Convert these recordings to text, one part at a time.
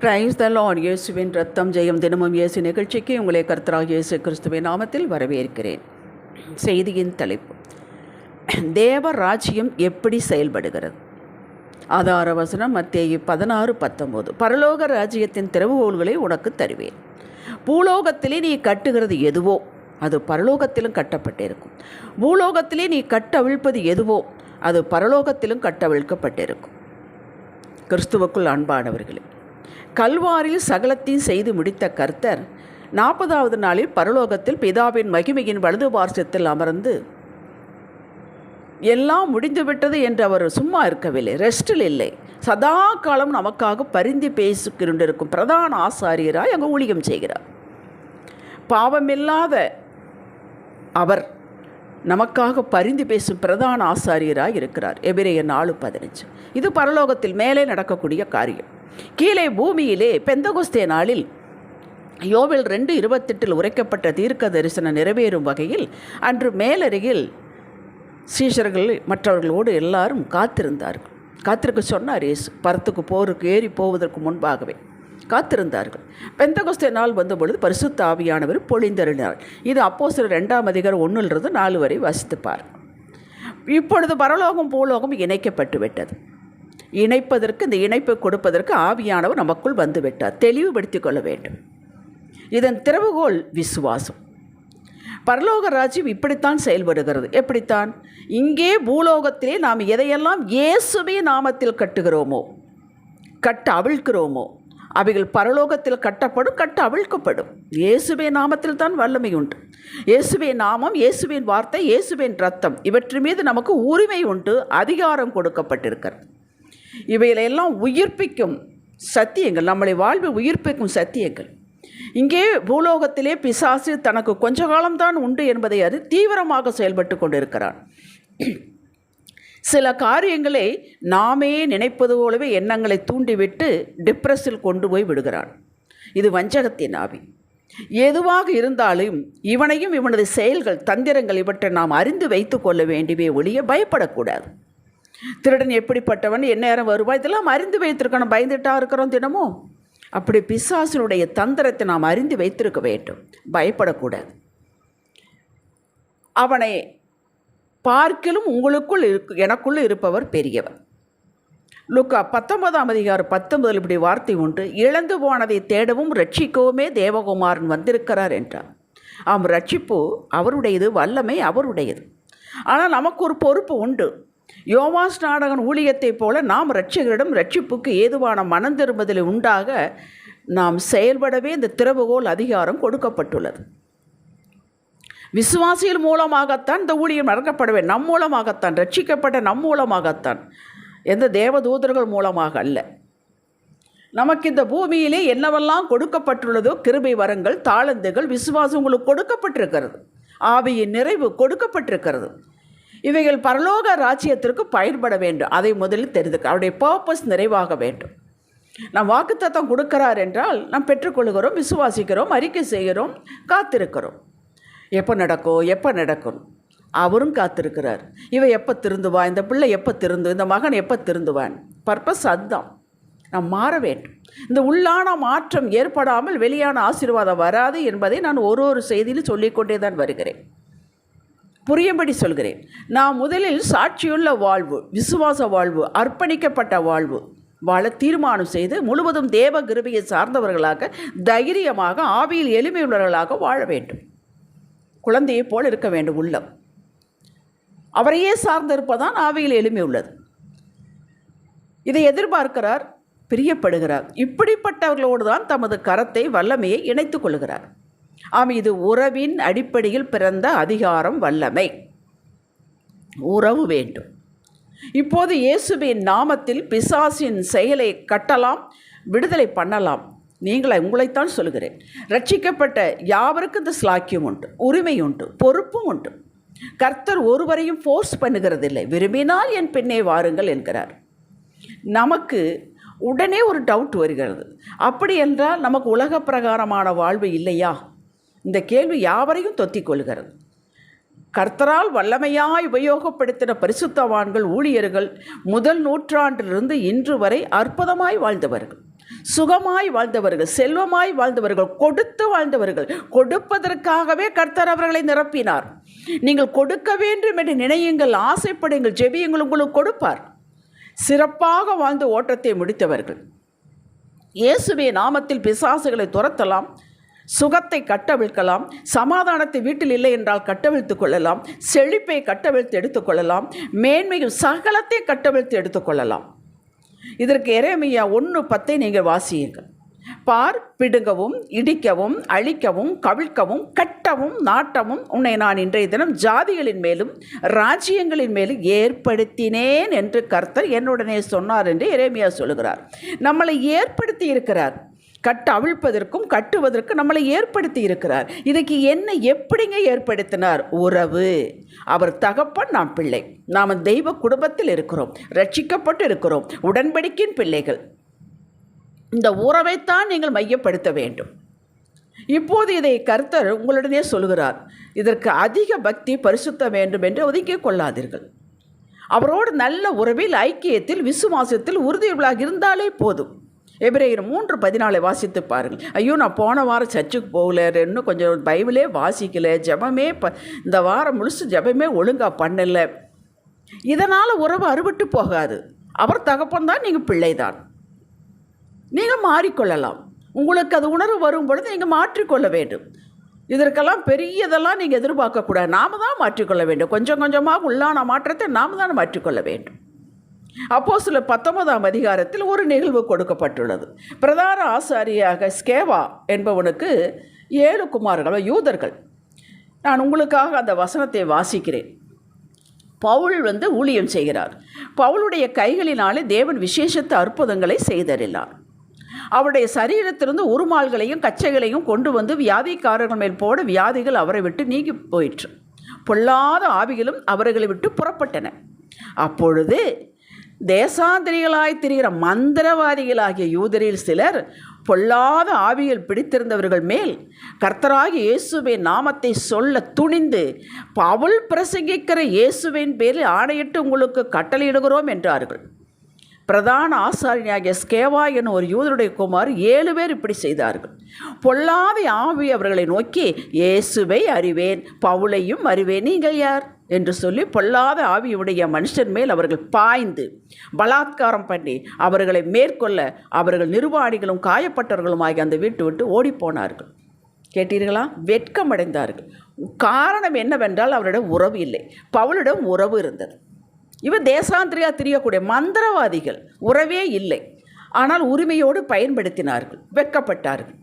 Praise the Lord. இயேசுவின் ரத்தம் ஜெயம் தினமும் இயேசு நிகழ்ச்சிக்கு உங்களை கர்த்தராகிய இயேசு கிறிஸ்துவின் நாமத்தில் வரவேற்கிறேன். செய்தியின் தலைப்பு: தேவ ராஜ்யம் எப்படி செயல்படுகிறது? ஆதார வசனம் மத்தேயு 16:19. பரலோக ராஜ்யத்தின் திறவுகோல்களை உனக்கு தருவேன். பூலோகத்திலே நீ கட்டுகிறது எதுவோ அது பரலோகத்திலும் கட்டப்பட்டிருக்கும். பூலோகத்திலே நீ கட்டவிழ்ப்பது எதுவோ அது பரலோகத்திலும் கட்டவிழ்க்கப்பட்டிருக்கும். கிறிஸ்துவுக்குள் அன்பானவர்களே, கல்வாரில் சகலத்தையும் செய்து முடித்த கர்த்தர் 40வது நாளில் பரலோகத்தில் பிதாவின் மகிமையின் வலது பார்சத்தில் அமர்ந்து எல்லாம் முடிந்துவிட்டது என்று அவர் சும்மா இருக்கவில்லை, ரெஸ்டில் இல்லை. சதா காலம் நமக்காக பரிந்து பேசிக்கொண்டிருக்கும் பிரதான ஆசாரியராய் அங்கே ஊழியம் செய்கிறார். பாவமில்லாத அவர் நமக்காக பரிந்து பேசும் பிரதான ஆசாரியராய் இருக்கிறார். எபிரேயர் 4:15. இது பரலோகத்தில் மேலே நடக்கக்கூடிய காரியம். கீழே பூமியிலே பெந்தகோஸ்தே நாளில் யோவேல் 2:28 உரைக்கப்பட்ட தீர்க்க தரிசனம் நிறைவேறும் வகையில் அன்று மேலருகில் சீஷர்கள் மற்றவர்களோடு எல்லாரும் காத்திருந்தார்கள். காத்திருக்க சொன்னார் இயேசு. பரத்துக்கு போருக்கு ஏறி போவதற்கு முன்பாகவே காத்திருந்தார்கள். பெந்தகோஸ்தே நாள் வந்தபொழுது பரிசுத்த ஆவியானவர் பொழிந்தருளினார். இது அப்போஸ்தலர் 2ஆம் அதிகாரம் 1-4 வரை வாசித்துப்பார். இப்பொழுது பரலோகம் பூலோகம் இணைக்கப்பட்டு விட்டது. இணைப்பதற்கு, இந்த இணைப்பை கொடுப்பதற்கு ஆவியானவர் நமக்குள் வந்துவிட்டார். தெளிவுபடுத்திக் கொள்ள வேண்டும். இதன் திறவுகோல் விசுவாசம். பரலோக ராஜ்யம் இப்படித்தான் செயல்படுகிறது. எப்படித்தான்? இங்கே பூலோகத்திலே நாம் எதையெல்லாம் இயேசுவே நாமத்தில் கட்டுகிறோமோ, அவிழ்க்கிறோமோ, அவைகள் பரலோகத்தில் கட்டப்படும், அவிழ்க்கப்படும். இயேசுவே நாமத்தில் தான் வல்லமை உண்டு. இயேசுவே நாமம், இயேசுவின் வார்த்தை, இயேசுவின் ரத்தம், இவற்றின் மீது நமக்கு உரிமை உண்டு, அதிகாரம் கொடுக்கப்பட்டிருக்கிறது. இவைகளெல்லாம் உயிர்ப்பிக்கும் சத்தியங்கள், நம்மளை வாழ்வை உயிர்ப்பிக்கும் சத்தியங்கள். இங்கே பூலோகத்திலே பிசாசு தனக்கு கொஞ்ச காலம்தான் உண்டு என்பதை அது தீவிரமாக செயல்பட்டு கொண்டிருக்கிறான். சில காரியங்களை நாமே நினைப்பது போலவே எண்ணங்களை தூண்டிவிட்டு டிப்ரெஸில் கொண்டு போய் விடுகிறான். இது வஞ்சகத்தின் ஆவி. எதுவாக இருந்தாலும் இவனையும் இவனது செயல்கள், தந்திரங்கள், இவற்றை நாம் அறிந்து வைத்து கொள்ள வேண்டியவே ஒழிய பயப்படக்கூடாது. திருடன் எப்படிப்பட்டவன், எந்நேரம் வருவாய், இதெல்லாம் அறிந்து வைத்திருக்கணும். பயந்துட்டா இருக்கிறோம் தினமும். அப்படி பிசாசினுடைய தந்திரத்தை நாம் அறிந்து வைத்திருக்க வேண்டும். பயப்படக்கூடாது. அவனை பார்க்கிலும் உங்களுக்குள் எனக்குள் இருப்பவர் பெரியவர். லூக்கா 19ஆம் அதிகாரம் 19 இப்படி வார்த்தை உண்டு: இழந்து போனதை தேடவும் ரட்சிக்கவுமே தேவகுமாரன் வந்திருக்கிறார் என்றார். ஆம், ரட்சிப்பு அவருடையது, வல்லமை அவருடையது. ஆனால் நமக்கு ஒரு பொறுப்பு உண்டு. யோவான் ஸ்நானகன் ஊழியத்தைப் போல நாம் இரட்சகரிடம் ரட்சிப்புக்கு ஏதுவான மனம் திரும்புதலை உண்டாக நாம் செயல்படவே இந்த திறவுகோல் அதிகாரம் கொடுக்கப்பட்டுள்ளது. விசுவாசிகள் மூலமாகத்தான் இந்த ஊழியம் நடக்கப்படவே, நம் மூலமாகத்தான், ரட்சிக்கப்பட்ட நம் மூலமாகத்தான், எந்த தேவதூதர்கள் மூலமாக அல்ல. நமக்கு இந்த பூமியிலே என்னவெல்லாம் கொடுக்கப்பட்டுள்ளதோ, கிருபை வரங்கள், தாளந்துகள், விசுவாசம் உங்களுக்கு கொடுக்கப்பட்டிருக்கிறது. ஆவியின் நிறைவு கொடுக்கப்பட்டிருக்கிறது. இவைகள் பரலோக ராஜ்யத்திற்கு பயன்பட வேண்டும். அதை முதலில் தெரிந்துக்க, அவருடைய பர்பஸ் நிறைவாக வேண்டும். நாம் வாக்குத்தத்தம் கொடுக்கிறார் என்றால் நாம் பெற்றுக்கொள்கிறோம், விசுவாசிக்கிறோம், அறிக்கை செய்கிறோம், காத்திருக்கிறோம். எப்போ நடக்கும்? அவரும் காத்திருக்கிறார். இவன் எப்போ திருந்துவா, இந்த பிள்ளை எப்போ திருந்து, இந்த மகன் எப்போ திருந்துவான். பர்பஸ் அதுதான். நாம் மாற வேண்டும். இந்த உள்ளான மாற்றம் ஏற்படாமல் வெளியான ஆசீர்வாதம் வராது என்பதை நான் ஒரு செய்தியில் சொல்லிக்கொண்டே தான் வருகிறேன். புரியும்படி சொல்கிறேன். நாம் முதலில் சாட்சியுள்ள வாழ்வு, விசுவாச வாழ்வு, அர்ப்பணிக்கப்பட்ட வாழ்வு வாழ தீர்மானம் செய்து முழுவதும் தேவ கிருபையை சார்ந்தவர்களாக, தைரியமாக, ஆவியில் எளிமையுள்ளவர்களாக வாழ வேண்டும். குழந்தையைப் போல் இருக்க வேண்டும் உள்ளம். அவரையே சார்ந்திருப்பதான் ஆவியில் எளிமை உள்ளது. இதை எதிர்பார்க்கிறார், பிரியப்படுகிறார். இப்படிப்பட்டவர்களோடு தான் தமது கரத்தை, வல்லமையை இணைத்து கொள்கிறார். ஆம், இது உறவின் அடிப்படையில் பிறந்த அதிகாரம், வல்லமை. உறவு வேண்டும். இப்போது இயேசுவின் நாமத்தில் பிசாசின் செயலை கட்டலாம், விடுதலை பண்ணலாம். உங்களைத்தான் சொல்கிறேன். ரட்சிக்கப்பட்ட யாவருக்கும் இந்த ஸ்லாக்கியம் உண்டு, உரிமை உண்டு, பொறுப்பும் உண்டு. கர்த்தர் ஒருவரையும் ஃபோர்ஸ் பண்ணுகிறதில்லை. விரும்பினால் என் பின்னே வாருங்கள் என்கிறார். நமக்கு உடனே ஒரு டவுட் வருகிறது. அப்படி என்றால் நமக்கு உலக பிரகாரமான வாழ்வு இல்லையா? இந்த கேள்வி யாவரையும் தொத்திக் கொள்கிறது. கர்த்தரால் வல்லமையாய் உபயோகப்படுத்தின பரிசுத்தவான்கள், ஊழியர்கள் முதல் நூற்றாண்டிலிருந்து இன்று வரை அற்புதமாய் வாழ்ந்தவர்கள். சுகமாய் வாழ்ந்தவர்கள், செல்வமாய் வாழ்ந்தவர்கள், கொடுத்து வாழ்ந்தவர்கள். கொடுப்பதற்காகவே கர்த்தர் அவர்களை நிரப்பினார். நீங்கள் கொடுக்க வேண்டும் என்று நினையுங்கள், ஆசைப்படுங்கள், ஜெபியுங்கள், உங்களுக்கு கொடுப்பார். சிறப்பாக வாழ்ந்து ஓட்டத்தை முடித்தவர்கள். இயேசுவின் நாமத்தில் பிசாசுகளை துரத்தலாம், சுகத்தை கட்டவிழ்க்கலாம், சமாதானத்தை வீட்டில் இல்லை என்றால் கட்டவிழ்த்துக் கொள்ளலாம், செழிப்பை கட்டவிழ்த்து எடுத்துக்கொள்ளலாம், மேன்மையும் சகலத்தை கட்டவிழ்த்து எடுத்துக்கொள்ளலாம். இதற்கு எரேமியா 1:10 நீங்கள் வாசியுங்கள். பார், பிடுங்கவும், இடிக்கவும், அழிக்கவும், கவிழ்க்கவும், கட்டவும், நாட்டவும் உன்னை நான் இன்றைய தினம் ஜாதிகளின் மேலும் ராஜ்யங்களின் மேலும் ஏற்படுத்தினேன் என்று கர்த்தர் என்னுடனே சொன்னார் என்று எரேமியா சொல்லுகிறார். நம்மளை ஏற்படுத்தி இருக்கிறார். அவிழ்ப்பதற்கும் கட்டுவதற்கும் நம்மளை ஏற்படுத்தி இருக்கிறார். இதுக்கு என்ன எப்படிங்க ஏற்படுத்தினார்? உறவு. அவர் தகப்பன், நாம் பிள்ளை. நாம் தெய்வ குடும்பத்தில் இருக்கிறோம், ரட்சிக்கப்பட்டு இருக்கிறோம், உடன்படிக்கையின் பிள்ளைகள். இந்த உறவைத்தான் நீங்கள் மையப்படுத்த வேண்டும். இப்போது இதை கர்த்தர் உங்களுடனே சொல்கிறார். இதற்கு அதிக பக்தி, பரிசுத்த வேண்டும் என்று ஒதுக்கிக் கொள்ளாதீர்கள். அவரோடு நல்ல உறவில், ஐக்கியத்தில், விசுவாசத்தில் உறுதியுள்ளாக இருந்தாலே போதும். எபிரேயர் 3:14 வாசித்து பாருங்கள். ஐயோ, நான் போன வாரம் சர்ச்சுக்கு போகல, இன்னும் கொஞ்சம் பைபிளே வாசிக்கலை, ஜெபமே இந்த வாரம் முழுசு ஜெபமே ஒழுங்காக பண்ணலை. இதனால் உறவு அறுபட்டு போகாது. அவர் தகப்பன்தான், நீங்கள் பிள்ளைதான். நீங்கள் மாறிக்கொள்ளலாம். உங்களுக்கு அது உணர்வு வரும் பொழுது நீங்கள் மாற்றிக்கொள்ள வேண்டும். இதற்கெல்லாம் பெரியதெல்லாம் நீங்கள் எதிர்பார்க்கக்கூடாது. நாம் தான் மாற்றிக்கொள்ள வேண்டும். கொஞ்சம் கொஞ்சமாக உள்ளான மாற்றத்தை நாம் தான் மாற்றிக்கொள்ள வேண்டும். அப்போஸ்தலர் 19ஆம் அதிகாரத்தில் ஒரு நிகழ்வு கொடுக்கப்பட்டுள்ளது. பிரதான ஆசாரியாக ஸ்கேவா என்பவனுக்கு 7 குமாரர்கள், யூதர்கள். நான் உங்களுக்காக அந்த வசனத்தை வாசிக்கிறேன். பவுல் ஊழியம் செய்கிறார். பவுலுடைய கைகளினாலே தேவன் விசேஷத்த அற்புதங்களை செய்தறினார். அவருடைய சரீரத்திலிருந்து உருமால்களையும் கச்சைகளையும் கொண்டு வந்து வியாதிக்காரர்கள் மேல் போட வியாதிகள் அவரை விட்டு நீங்கி போயிற்று. பொல்லாத ஆவிகளும் அவர்களை விட்டு புறப்பட்டன. அப்பொழுது தேசாந்திரிகளாய் திரிகிற மந்திரவாதிகளாகிய யூதரில் சிலர் பொல்லாத ஆவியில் பிடித்திருந்தவர்கள் மேல் கர்த்தராகிய இயேசுவின் நாமத்தை சொல்ல துணிந்து, பவுல் பிரசங்கிக்கிற இயேசுவின் பேரில் ஆணையிட்டு உங்களுக்கு கட்டளையிடுகிறோம் என்றார்கள். பிரதான ஆசாரியனாகிய ஸ்கேவா எனும் ஒரு யூதருடைய குமார் 7 பேர் இப்படி செய்தார்கள். பொல்லாத ஆவி அவர்களை நோக்கி, இயேசுவை அறிவேன், பவுலையும் அறிவேன், நீங்கள் யார் என்று சொல்லி பொல்லாத ஆவியுடைய மனுஷன் மேல் அவர்கள் பாய்ந்து பலாத்காரம் பண்ணி அவர்களை மேற்கொள்ள அவர்கள் நிர்வாணிகளும் காயப்பட்டவர்களும் ஆகிய அந்த வீட்டு விட்டு ஓடிப்போனார்கள். கேட்டீர்களா? வெட்கமடைந்தார்கள். காரணம் என்னவென்றால் அவரிடம் உறவு இல்லை, பவுலிடம் உறவு இருந்தது. இவர் தேசாந்திரியா தெரியக்கூடிய மந்திரவாதிகள், உறவே இல்லை. ஆனால் உரிமையோடு பயன்படுத்தினார்கள், வெட்கப்பட்டார்கள்.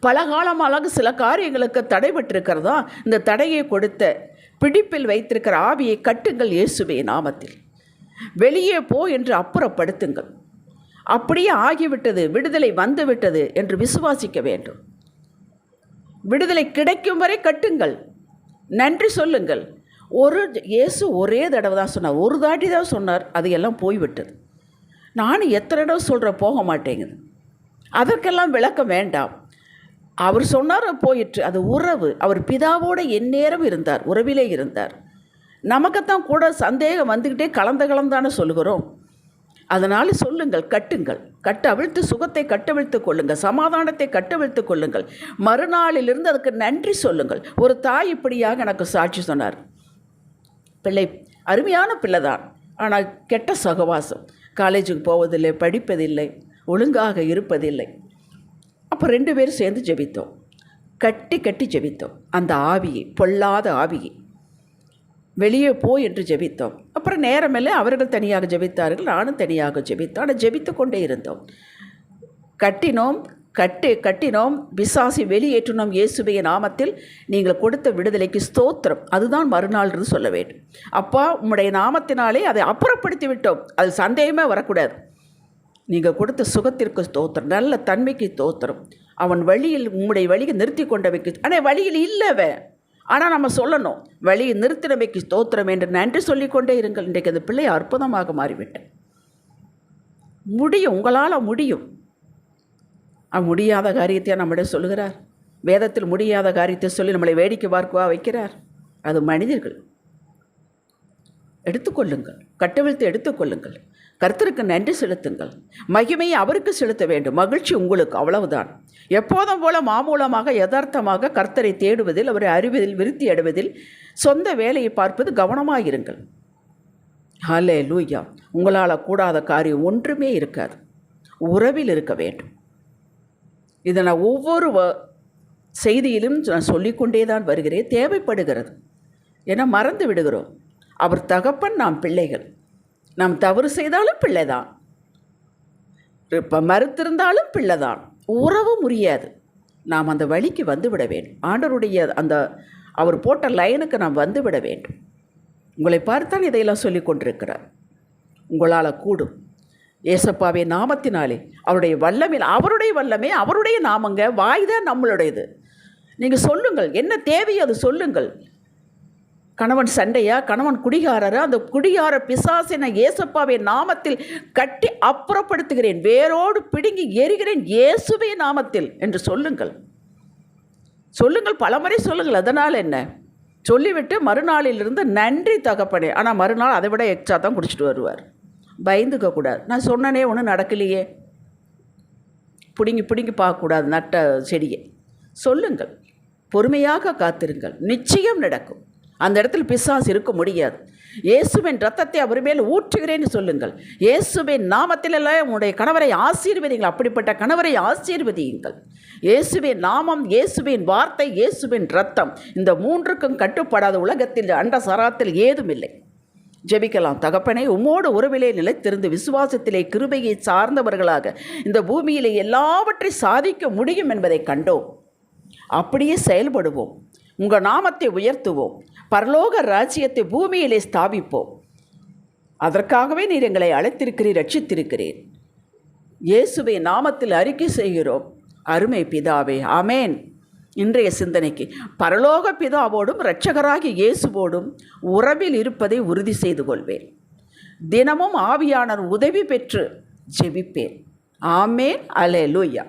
பல காலமாக சில காரியங்களுக்கு தடைபட்டிருக்கிறதா, இந்த தடையை கொடுத்த பிடிப்பில் வைத்திருக்கிற ஆவியை கட்டுங்கள் இயேசுவின் நாமத்தில். வெளியே போ என்று அப்புறப்படுத்துங்கள். அப்படியே ஆகிவிட்டது, விடுதலை வந்துவிட்டது என்று விசுவாசிக்க வேண்டும். விடுதலை கிடைக்கும் வரை கட்டுங்கள், நன்றி சொல்லுங்கள். இயேசு ஒரே தடவை தான் சொன்னார், ஒரு தாட்டி தான் சொன்னார், அது எல்லாம் போய்விட்டது. நானும் எத்தனை தடவை சொல்கிறேன், போக மாட்டேங்குது. அதற்கெல்லாம் விளக்கம் வேண்டாம். அவர் சொன்னார், போயிற்று. அது உறவு. அவர் பிதாவோடு எந்நேரம் இருந்தார், உறவிலே இருந்தார். நமக்குத்தான் கூட சந்தேகம் வந்துக்கிட்டே கலந்தானே சொல்லுகிறோம். அதனால் சொல்லுங்கள், கட்டுங்கள், அவிழ்த்து சுகத்தை கட்டவிழ்த்து கொள்ளுங்கள், சமாதானத்தை கட்டவிழ்த்து கொள்ளுங்கள். மறுநாளிலிருந்து அதுக்கு நன்றி சொல்லுங்கள். ஒரு தாய் இப்படியாக எனக்கு சாட்சி சொன்னார். பிள்ளை அருமையான பிள்ளை தான், ஆனால் கெட்ட சகவாசம், காலேஜுக்கு போவதில்லை, படிப்பதில்லை, ஒழுங்காக இருப்பதில்லை. அப்போ 2 பேரும் சேர்ந்து ஜெபித்தோம், கட்டி ஜெபித்தோம். அந்த ஆவியை, பொல்லாத ஆவியை வெளியே போ என்று ஜெபித்தோம். அப்புறம் நேரமில்லை, அவர்கள் தனியாக ஜெபித்தார்கள், நானும் தனியாக ஜெபித்தோம். ஆனால் ஜெபித்து கொண்டே இருந்தோம். கட்டினோம், பிசாசை வெளியேற்றினோம் இயேசுவின் நாமத்தில். நீங்கள் கொடுத்த விடுதலைக்கு ஸ்தோத்திரம். அதுதான் மறுநாள் இருந்து சொல்ல வேண்டும். அப்பா, உம்முடைய நாமத்தினாலே அதை அப்புறப்படுத்தி விட்டோம், அது சந்தேகமே வரக்கூடாது. நீங்கள் கொடுத்த சுகத்திற்கு ஸ்தோத்திரம், நல்ல தன்மைக்கு ஸ்தோத்திரம். அவன் வழியில் உம்முடைய வழியை நிறுத்தி கொண்டவைக்கு, ஆனால் வழியில் இல்லைவே, ஆனால் நம்ம சொல்லணும், வழியை நிறுத்தினவைக்கு ஸ்தோத்திரம் என்று நன்றி சொல்லிக்கொண்டே இருங்கள். இன்றைக்கு அந்த பிள்ளை அற்புதமாக மாறிவிட்டேன். முடியும், உங்களால் முடியும். முடியாத காரியத்தை நம்மிடம் சொல்லுகிறார். வேதத்தில் முடியாத காரியத்தை சொல்லி நம்மளை வேடிக்கை பார்க்கவா வைக்கிறார்? அது மனிதர்கள். எடுத்துக்கொள்ளுங்கள், கட்டவிழ்த்து எடுத்துக்கொள்ளுங்கள். கர்த்தருக்கு நன்றி செலுத்துங்கள். மகிமையை அவருக்கு செலுத்த வேண்டும். மகிழ்ச்சி உங்களுக்கு, அவ்வளவுதான். எப்போதும் போல மாமூலமாக யதார்த்தமாக கர்த்தரை தேடுவதில், அவரை அறிவதில், விருத்தி அடைவதில், சொந்த வேலையை பார்ப்பது கவனமாயிருங்கள். ஹல்லேலூயா. உங்களால் கூடாத காரியம் ஒன்றுமே இருக்காது. உறவில் இருக்க வேண்டும். இதை நான் ஒவ்வொரு செய்தியிலும் நான் சொல்லிக்கொண்டே தான் வருகிறேன். தேவைப்படுகிறது. ஏன்னா மறந்து விடுகிறோம். அவர் தகப்பன், நாம் பிள்ளைகள். நாம் தவறு செய்தாலும் பிள்ளைதான், இப்போ மறுத்திருந்தாலும் பிள்ளைதான். உறவு முடியாது. நாம் அந்த வழிக்கு வந்துவிட வேண்டும். ஆண்டவருடைய அந்த அவர் போட்ட லைனுக்கு நாம் வந்துவிட வேண்டும். உங்களை பார்த்தான் இதையெல்லாம் சொல்லி கொண்டிருக்கிறார். உங்களால் கூடும். ஏசப்பாவே நாமத்தினாலே, அவருடைய வல்லமே, அவருடைய வல்லமே, அவருடைய நாமங்க. வாய் தான் நம்மளுடையது. நீங்கள் சொல்லுங்கள், என்ன தேவையோ அது சொல்லுங்கள். கணவன் சண்டையா, கணவன் குடிகாரரா, அந்த குடிகார பிசாசை நான் ஏசப்பாவே நாமத்தில் கட்டி அப்புறப்படுத்துகிறேன், வேரோடு பிடுங்கி எரிகிறேன் இயேசுவே நாமத்தில் என்று சொல்லுங்கள். சொல்லுங்கள், பலமுறை சொல்லுங்கள். அதனால் என்ன? சொல்லிவிட்டு மறுநாளிலிருந்து நன்றி தகப்பனே. ஆனால் மறுநாள் அதை விட எக்ஸ்ட்ரா தான் குடிச்சிட்டு வருவார். பயந்துக்கக்கூடாது. நான் சொன்னனே ஒன்றும் நடக்கலையே, பிடுங்கி பிடுங்கி பார்க்கக்கூடாது நட்ட செடியை. சொல்லுங்கள், பொறுமையாக காத்திருங்கள், நிச்சயம் நடக்கும். அந்த இடத்துல பிசாசு இருக்க முடியாது. இயேசுவின் ரத்தத்தை அவர் மேல் ஊற்றுகிறேன்னு சொல்லுங்கள். இயேசுவின் நாமத்திலெல்லாம் உங்களுடைய கணவரை ஆசீர்வதிங்கள். அப்படிப்பட்ட கணவரை ஆசீர்வதியுங்கள். இயேசுவின் நாமம், இயேசுவின் வார்த்தை, இயேசுவின் ரத்தம், இந்த மூன்றுக்கும் கட்டுப்படாத உலகத்தில் அண்ட சராத்தில் ஏதும் இல்லை. ஜெபிக்கலாம். தகப்பனே, உம்மோடு உறவிலே நிலைத்திருந்து விசுவாசத்திலே கிருபையை சார்ந்தவர்களாக இந்த பூமியிலே எல்லாவற்றை சாதிக்க முடியும் என்பதை கண்டோம். அப்படியே செயல்படுவோம். உங்கள் நாமத்தை உயர்த்துவோம். பரலோக ராஜ்யத்தை பூமியிலே ஸ்தாபிப்போம். அதற்காகவே நீர் எங்களை அழைத்திருக்கிறீர், ரட்சித்திருக்கிறீர். இயேசுவை நாமத்தில் அறிக்கை செய்கிறோம். அருமை பிதாவே, ஆமேன். இன்றைய சிந்தனைக்கு, பரலோக பிதாவோடும் இரட்சகராகிய இயேசுவோடும் உறவில் இருப்பதை உறுதி செய்து கொள்வேன். தினமும் ஆவியானவர் உதவி பெற்று ஜெபிப்பேன். ஆமேன். அல்லேலூயா.